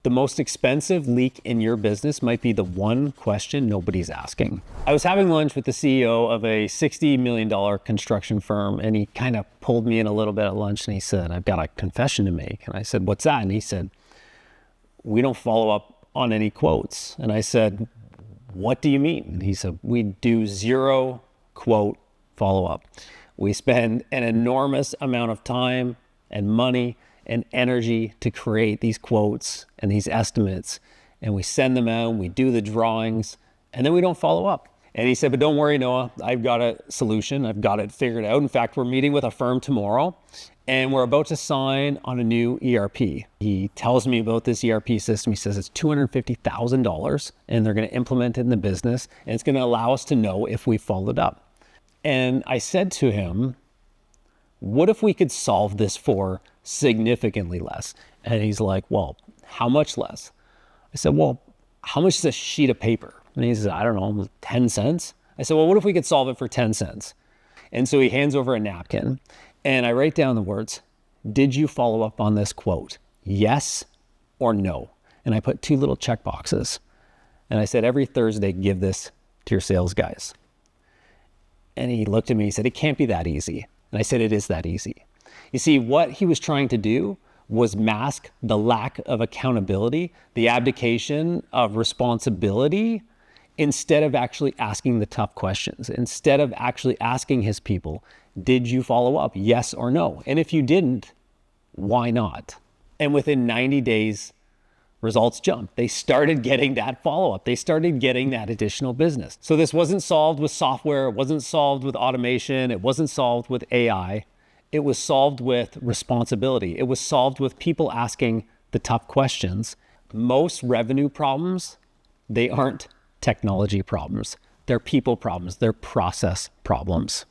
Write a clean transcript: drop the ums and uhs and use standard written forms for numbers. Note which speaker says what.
Speaker 1: The most expensive leak in your business might be the one question nobody's asking. I was having lunch with the CEO of a $60 million construction firm, and he kind of pulled me in a little bit at lunch, and he said, "I've got a confession to make." And I said, "What's that?" And he said, "We don't follow up on any quotes." And I said, "What do you mean?" And he said, "We do zero quote follow-up. We spend an enormous amount of time and money and energy to create these quotes and these estimates, and we send them out, and we do the drawings, and then we don't follow up." And he said, "But don't worry, Noah, I've got a solution. I've got it figured out. In fact, we're meeting with a firm tomorrow, and we're about to sign on a new ERP." He tells me about this ERP system. He says it's $250,000, and they're going to implement it in the business, and it's going to allow us to know if we followed up. And I said to him, "What if we could solve this for significantly less?" And he's like, "Well, how much less?" I said, "Well, how much is a sheet of paper?" And he says, "I don't know, 10 cents. I said, "Well, what if we could solve it for 10 cents? And so he hands over a napkin, and I write down the words, "Did you follow up on this quote? Yes or no?" And I put 2 little check boxes. And I said, "Every Thursday, give this to your sales guys." And he looked at me, he said, "It can't be that easy." And I said, "It is that easy." You see, what he was trying to do was mask the lack of accountability, the abdication of responsibility, instead of actually asking the tough questions, instead of actually asking his people, "Did you follow up? Yes or no? And if you didn't, why not?" And within 90 days, results jumped. They started getting that follow-up. They started getting that additional business. So this wasn't solved with software. It wasn't solved with automation. It wasn't solved with AI. It was solved with responsibility. It was solved with people asking the tough questions. Most revenue problems, they aren't technology problems. They're people problems. They're process problems.